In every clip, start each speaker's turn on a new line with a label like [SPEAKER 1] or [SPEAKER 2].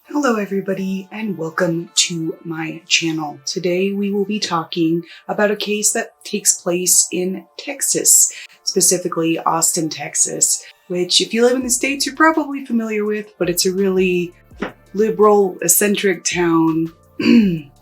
[SPEAKER 1] Hello everybody and welcome to my channel. Today we will be talking about a case that takes place in Texas, specifically Austin, Texas, which if you live in the States you're probably familiar with, but it's a really liberal, eccentric town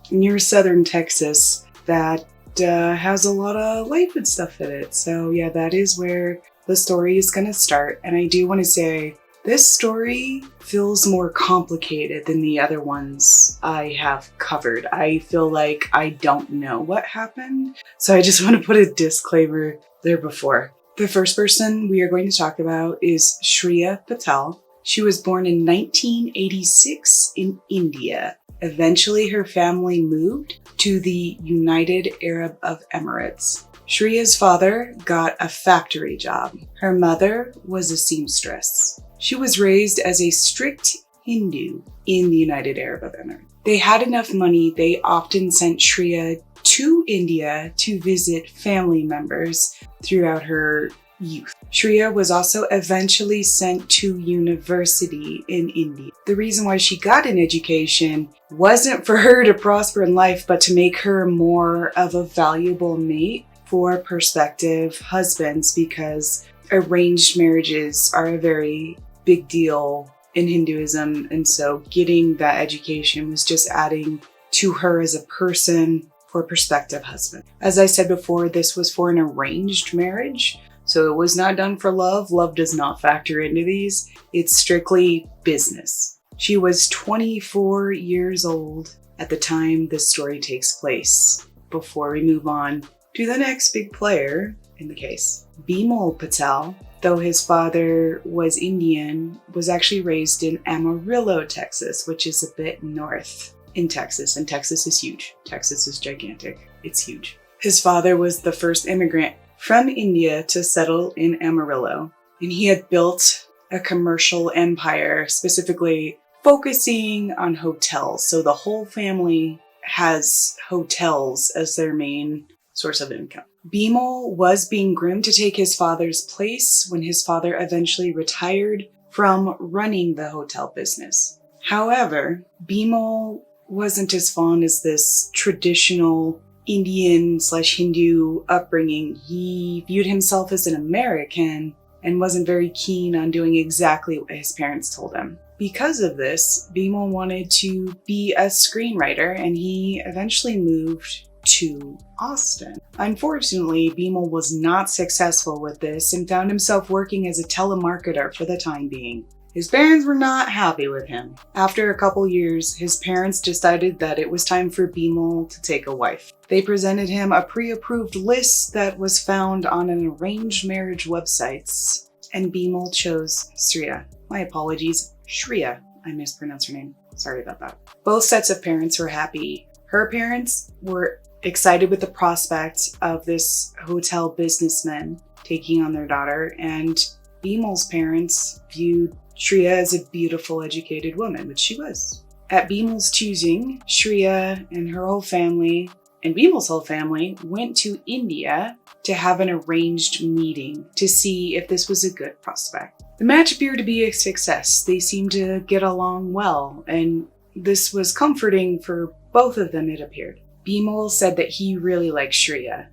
[SPEAKER 1] near southern Texas that has a lot of life and stuff in it. So yeah, that is where the story is going to start. And I do want to say, this story feels more complicated than the other ones I have covered. I feel like I don't know what happened, so I just want to put a disclaimer there before. The first person we are going to talk about is Shriya Patel. She was born in 1986 in India. Eventually, her family moved to the United Arab Emirates. Shriya's father got a factory job. Her mother was a seamstress. She was raised as a strict Hindu in the United Arab Emirates. They had enough money, they often sent Shriya to India to visit family members throughout her youth. Shriya was also eventually sent to university in India. The reason why she got an education wasn't for her to prosper in life, but to make her more of a valuable mate for prospective husbands, because arranged marriages are a very big deal in Hinduism, and so getting that education was just adding to her as a person for prospective husband. As I said before, this was for an arranged marriage, so it was not done for love. Love does not factor into these. It's strictly business. She was 24 years old at the time this story takes place. Before we move on to the next big player in the case, Bimal Patel, though his father was Indian, was actually raised in Amarillo, Texas, which is a bit north in Texas, and Texas is huge. Texas is gigantic. It's huge. His father was the first immigrant from India to settle in Amarillo, and he had built a commercial empire, specifically focusing on hotels. So the whole family has hotels as their main source of income. Bimal was being groomed to take his father's place when his father eventually retired from running the hotel business. However, Bimal wasn't as fond as this traditional Indian/Hindu upbringing. He viewed himself as an American and wasn't very keen on doing exactly what his parents told him. Because of this, Bimal wanted to be a screenwriter, and he eventually moved to Austin. Unfortunately, Bimal was not successful with this and found himself working as a telemarketer for the time being. His parents were not happy with him. After a couple years, his parents decided that it was time for Bimal to take a wife. They presented him a pre-approved list that was found on an arranged marriage websites, and Bimal chose Shriya. My apologies, Shriya. I mispronounced her name. Sorry about that. Both sets of parents were happy. Her parents were excited with the prospect of this hotel businessman taking on their daughter, and Bimal's parents viewed Shriya as a beautiful, educated woman, which she was. At Bimal's choosing, Shriya and her whole family and Bimal's whole family went to India to have an arranged meeting to see if this was a good prospect. The match appeared to be a success. They seemed to get along well, and this was comforting for both of them, it appeared. Bimal said that he really liked Shriya.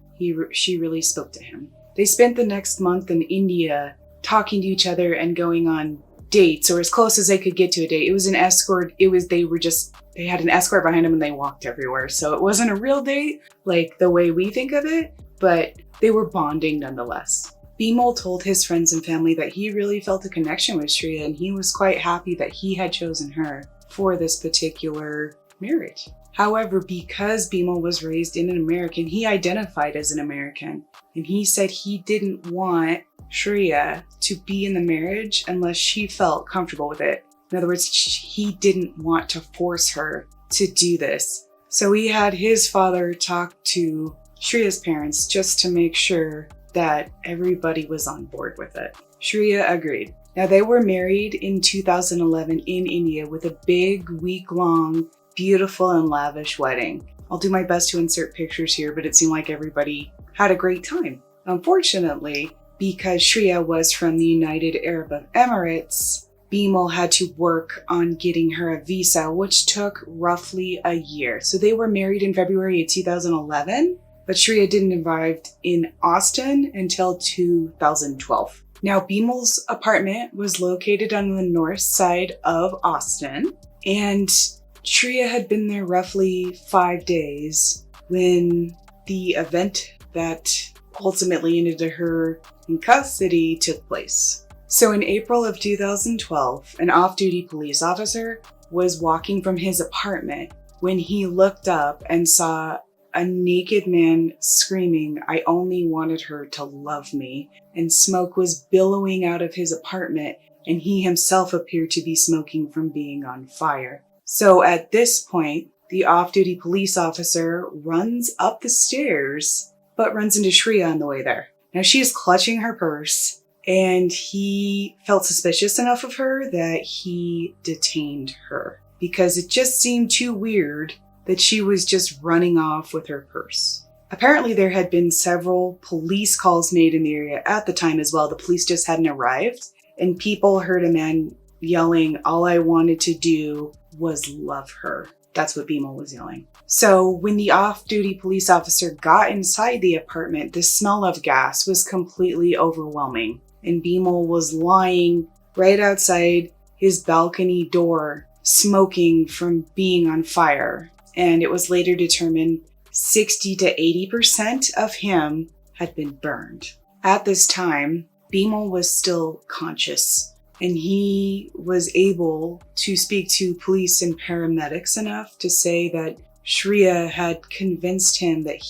[SPEAKER 1] She really spoke to him. They spent the next month in India talking to each other and going on dates, or as close as they could get to a date. It was an escort. They had an escort behind them and they walked everywhere. So it wasn't a real date like the way we think of it, but they were bonding nonetheless. Bimal told his friends and family that he really felt a connection with Shriya, and he was quite happy that he had chosen her for this particular marriage. However, because Bimal was raised in an American, he identified as an American, and he said he didn't want Shriya to be in the marriage unless she felt comfortable with it. In other words, he didn't want to force her to do this. So he had his father talk to Shriya's parents just to make sure that everybody was on board with it. Shriya agreed. Now, they were married in 2011 in India with a big week-long, beautiful and lavish wedding. I'll do my best to insert pictures here, but it seemed like everybody had a great time. Unfortunately, because Shriya was from the United Arab Emirates, Bimal had to work on getting her a visa, which took roughly a year. So they were married in February of 2011, but Shriya didn't arrive in Austin until 2012. Now, Bimal's apartment was located on the north side of Austin, and Shriya had been there roughly 5 days when the event that ultimately ended her in custody took place. So in April of 2012, an off-duty police officer was walking from his apartment when he looked up and saw a naked man screaming, "I only wanted her to love me," and smoke was billowing out of his apartment, and he himself appeared to be smoking from being on fire. So at this point, the off-duty police officer runs up the stairs, but runs into Shriya on the way there. Now she is clutching her purse, and he felt suspicious enough of her that he detained her because it just seemed too weird that she was just running off with her purse. Apparently there had been several police calls made in the area at the time as well. The police just hadn't arrived, and people heard a man yelling, "All I wanted to do was love her." That's what Bimal was yelling. So when the off-duty police officer got inside the apartment, the smell of gas was completely overwhelming, and Bimal was lying right outside his balcony door, smoking from being on fire. And it was later determined 60 to 80% of him had been burned. At this time, Bimal was still conscious, and he was able to speak to police and paramedics enough to say that Shriya had convinced him that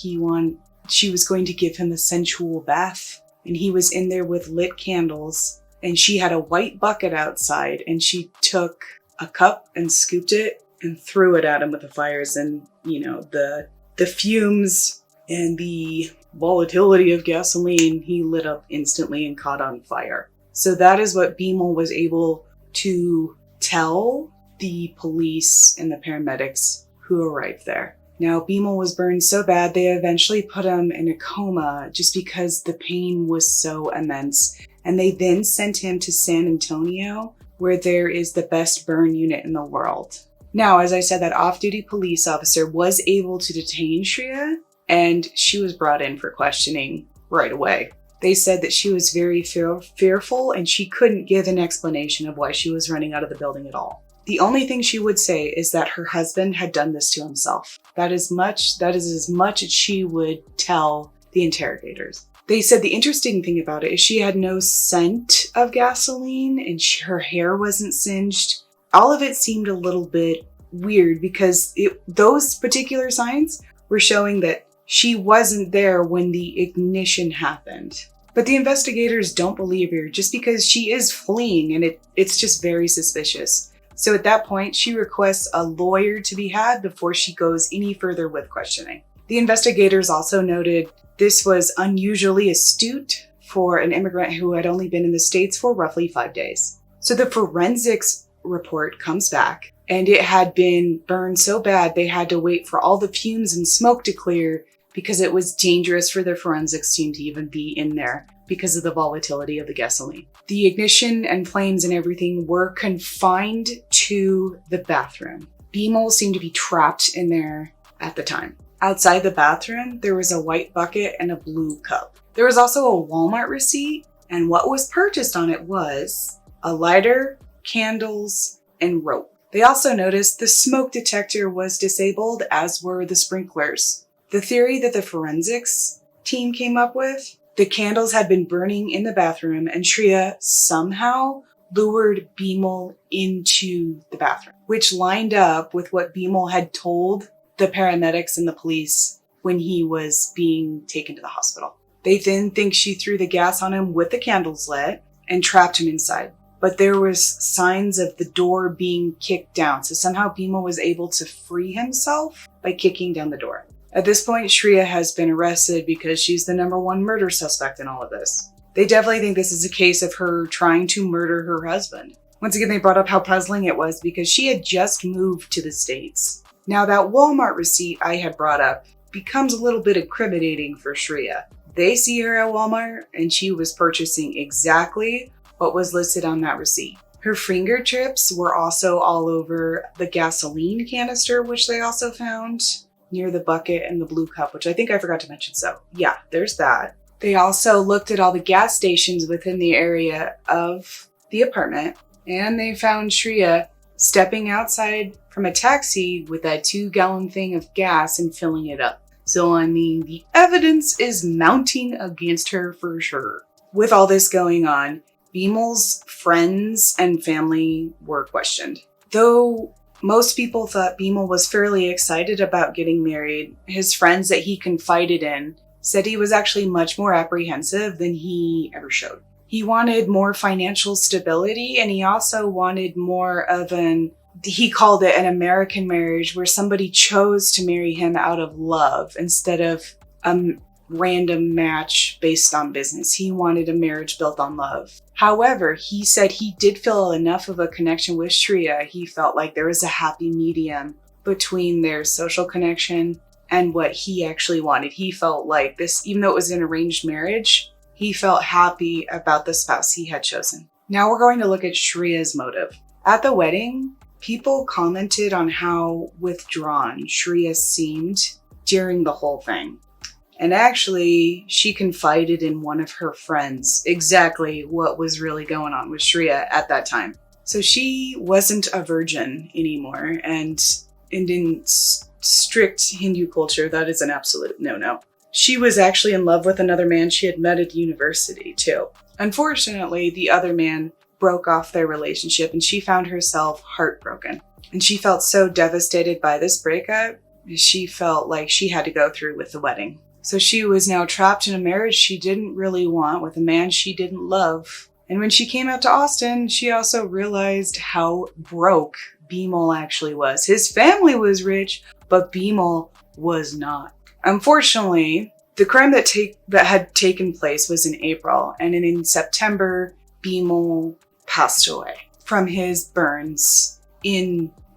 [SPEAKER 1] she was going to give him a sensual bath, and he was in there with lit candles, and she had a white bucket outside, and she took a cup and scooped it and threw it at him with the fires, and the fumes and the volatility of gasoline, he lit up instantly and caught on fire. So that is what Bimal was able to tell the police and the paramedics who arrived there. Now, Bimal was burned so bad they eventually put him in a coma just because the pain was so immense. And they then sent him to San Antonio, where there is the best burn unit in the world. Now, as I said, that off-duty police officer was able to detain Shriya, and she was brought in for questioning right away. They said that she was very fearful, and she couldn't give an explanation of why she was running out of the building at all. The only thing she would say is that her husband had done this to himself. That is as much as she would tell the interrogators. They said the interesting thing about it is she had no scent of gasoline, and her hair wasn't singed. All of it seemed a little bit weird because those particular signs were showing that she wasn't there when the ignition happened. But the investigators don't believe her just because she is fleeing, and it's just very suspicious. So at that point, she requests a lawyer to be had before she goes any further with questioning. The investigators also noted this was unusually astute for an immigrant who had only been in the States for roughly 5 days. So the forensics report comes back, and it had been burned so bad they had to wait for all the fumes and smoke to clear because it was dangerous for their forensics team to even be in there because of the volatility of the gasoline. The ignition and flames and everything were confined to the bathroom. Bimal seemed to be trapped in there at the time. Outside the bathroom, there was a white bucket and a blue cup. There was also a Walmart receipt, and what was purchased on it was a lighter, candles, and rope. They also noticed the smoke detector was disabled, as were the sprinklers. The theory that the forensics team came up with, the candles had been burning in the bathroom, and Shriya somehow lured Bimal into the bathroom, which lined up with what Bimal had told the paramedics and the police when he was being taken to the hospital. They then think she threw the gas on him with the candles lit and trapped him inside. But there was signs of the door being kicked down. So somehow Bimal was able to free himself by kicking down the door. At this point, Shriya has been arrested because she's the #1 murder suspect in all of this. They definitely think this is a case of her trying to murder her husband. Once again, they brought up how puzzling it was because she had just moved to the States. Now that Walmart receipt I had brought up becomes a little bit incriminating for Shriya. They see her at Walmart and she was purchasing exactly what was listed on that receipt. Her fingertips were also all over the gasoline canister, which they also found near the bucket and the blue cup, which I think I forgot to mention. So yeah, there's that. They also looked at all the gas stations within the area of the apartment, and they found Shriya stepping outside from a taxi with that 2-gallon thing of gas and filling it up. So, I mean, the evidence is mounting against her for sure. With all this going on, Bimal's friends and family were questioned. Though most people thought Bimal was fairly excited about getting married, his friends that he confided in said he was actually much more apprehensive than he ever showed. He wanted more financial stability, and he also wanted more of he called it an American marriage, where somebody chose to marry him out of love instead of a random match based on business. He wanted a marriage built on love. However, he said he did feel enough of a connection with Shriya. He felt like there was a happy medium between their social connection and what he actually wanted. He felt like this, even though it was an arranged marriage, he felt happy about the spouse he had chosen. Now we're going to look at Shriya's motive. At the wedding, people commented on how withdrawn Shriya seemed during the whole thing. And actually, she confided in one of her friends exactly what was really going on with Shriya at that time. So she wasn't a virgin anymore, and in strict Hindu culture, that is an absolute no-no. She was actually in love with another man she had met at university, too. Unfortunately, the other man broke off their relationship, and she found herself heartbroken. And she felt so devastated by this breakup, she felt like she had to go through with the wedding. So she was now trapped in a marriage she didn't really want with a man she didn't love. And when she came out to Austin, she also realized how broke Bimal actually was. His family was rich, but Bimal was not. Unfortunately, the crime that had taken place was in April, and in September, Bimal passed away from his burns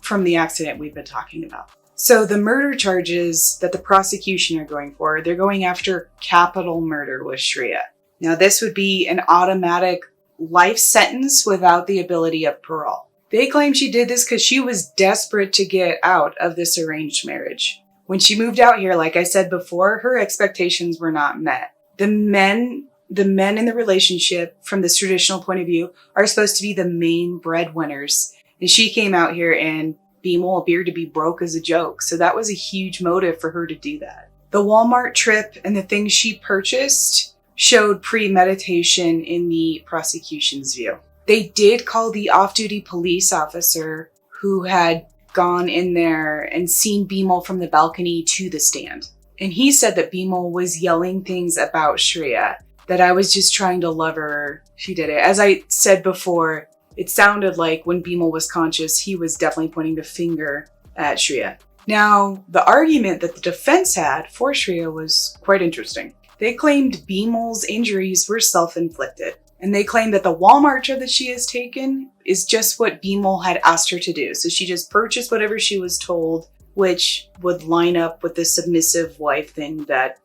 [SPEAKER 1] from the accident we've been talking about. So the murder charges that the prosecution are going for, they're going after capital murder with Shriya. Now, this would be an automatic life sentence without the ability of parole. They claim she did this because she was desperate to get out of this arranged marriage. When she moved out here, like I said before, her expectations were not met. The men in the relationship, from this traditional point of view, are supposed to be the main breadwinners. And she came out here and Bimal appeared to be broke as a joke. So that was a huge motive for her to do that. The Walmart trip and the things she purchased showed premeditation in the prosecution's view. They did call the off-duty police officer who had gone in there and seen Bimal from the balcony to the stand. And he said that Bimal was yelling things about Shriya, that I was just trying to love her. She did it. As I said before, it sounded like when Bimal was conscious, he was definitely pointing the finger at Shriya. Now, the argument that the defense had for Shriya was quite interesting. They claimed Bimal's injuries were self-inflicted. And they claim that the Walmart trip that she has taken is just what Bimal had asked her to do. So she just purchased whatever she was told, which would line up with the submissive wife thing that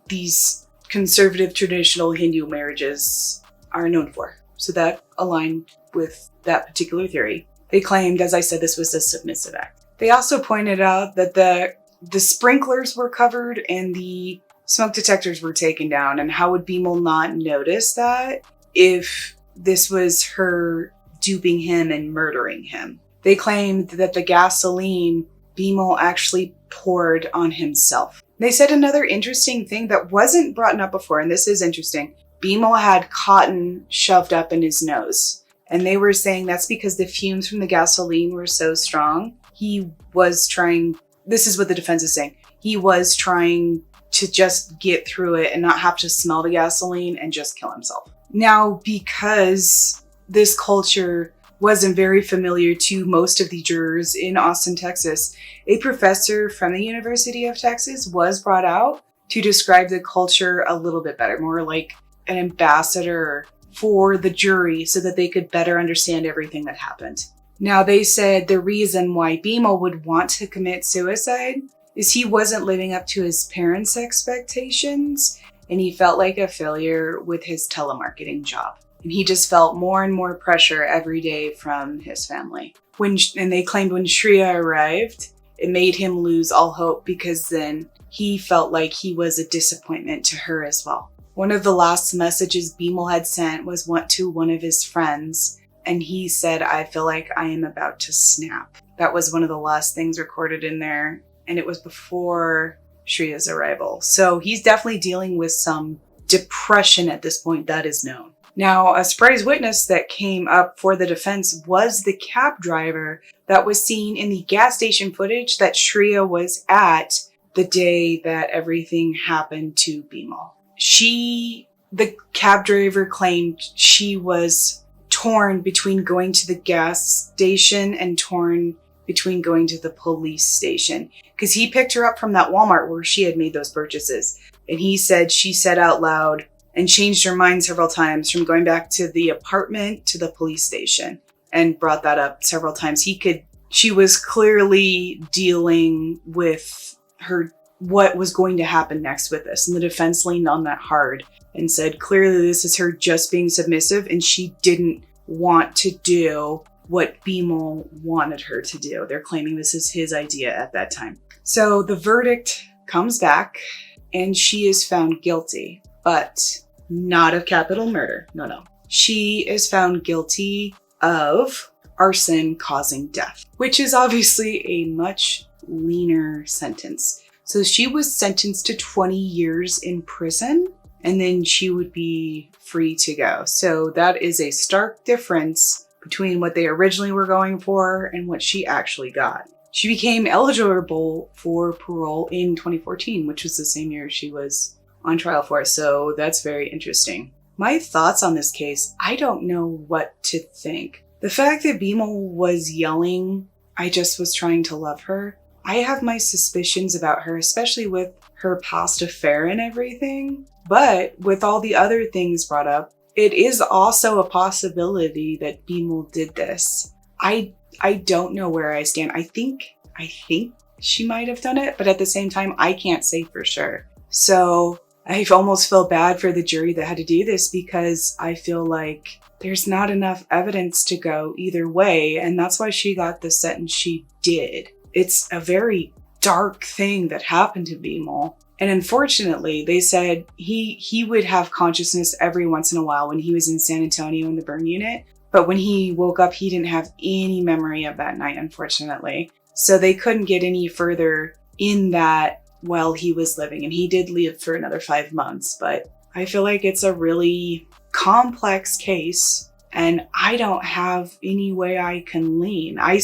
[SPEAKER 1] these conservative traditional Hindu marriages are known for. So that aligned with that particular theory. They claimed, as I said, this was a submissive act. They also pointed out that the sprinklers were covered and the smoke detectors were taken down. And how would Bimal not notice that if this was her duping him and murdering him? They claimed that the gasoline Bimal actually poured on himself. They said another interesting thing that wasn't brought up before, and this is interesting. Bimal had cotton shoved up in his nose. And they were saying that's because the fumes from the gasoline were so strong. He was trying, this is what the defense is saying, he was trying to just get through it and not have to smell the gasoline and just kill himself. Now, because this culture wasn't very familiar to most of the jurors in Austin, Texas, a professor from the University of Texas was brought out to describe the culture a little bit better, more like an ambassador for the jury so that they could better understand everything that happened. Now, they said the reason why Bimal would want to commit suicide is he wasn't living up to his parents' expectations, and he felt like a failure with his telemarketing job. And he just felt more and more pressure every day from his family. And they claimed when Shriya arrived, it made him lose all hope because then he felt like he was a disappointment to her as well. One of the last messages Bimal had sent was to one of his friends, and he said, "I feel like I am about to snap." That was one of the last things recorded in there, and it was before Shriya's arrival. So he's definitely dealing with some depression at this point, that is known. Now, a surprise witness that came up for the defense was the cab driver that was seen in the gas station footage that Shriya was at the day that everything happened to Bimal. The cab driver claimed she was torn between going to the gas station and torn between going to the police station, because he picked her up from that Walmart where she had made those purchases. And he said she said out loud and changed her mind several times from going back to the apartment to the police station, and brought that up several times. She was clearly dealing with what was going to happen next with this. And the defense leaned on that hard and said, clearly this is her just being submissive, and she didn't want to do what Bimal wanted her to do. They're claiming this is his idea at that time. So the verdict comes back and she is found guilty, but not of capital murder. No. She is found guilty of arson causing death, which is obviously a much leaner sentence. So she was sentenced to 20 years in prison, and then she would be free to go. So that is a stark difference between what they originally were going for and what she actually got. She became eligible for parole in 2014, which was the same year she was on trial for. So that's very interesting. My thoughts on this case, I don't know what to think. The fact that Bimal was yelling, "I just was trying to love her," I have my suspicions about her, especially with her past affair and everything. But with all the other things brought up, it is also a possibility that Bimal did this. I don't know where I stand. I think she might have done it, but at the same time, I can't say for sure. So I almost feel bad for the jury that had to do this, because I feel like there's not enough evidence to go either way, and that's why she got the sentence she did. It's a very dark thing that happened to Bimal. And unfortunately, they said he would have consciousness every once in a while when he was in San Antonio in the burn unit. But when he woke up, he didn't have any memory of that night, unfortunately. So they couldn't get any further in that while he was living. And he did live for another 5 months. But I feel like it's a really complex case, and I don't have any way I can lean. I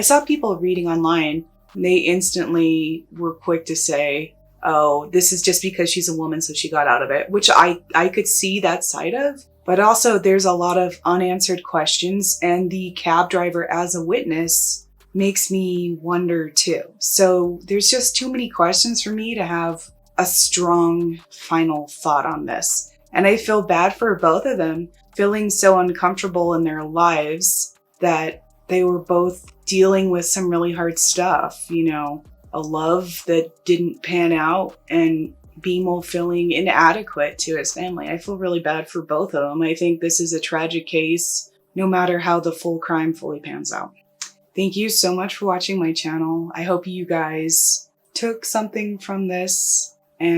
[SPEAKER 1] saw people reading online, and they instantly were quick to say, oh, this is just because she's a woman, so she got out of it, which I could see that side of. But also there's a lot of unanswered questions, and the cab driver as a witness makes me wonder too. So there's just too many questions for me to have a strong final thought on this. And I feel bad for both of them, feeling so uncomfortable in their lives that they were both dealing with some really hard stuff, you know, a love that didn't pan out, and Bimal feeling inadequate to his family. I feel really bad for both of them. I think this is a tragic case, no matter how the full crime fully pans out. Thank you so much for watching my channel. I hope you guys took something from this, and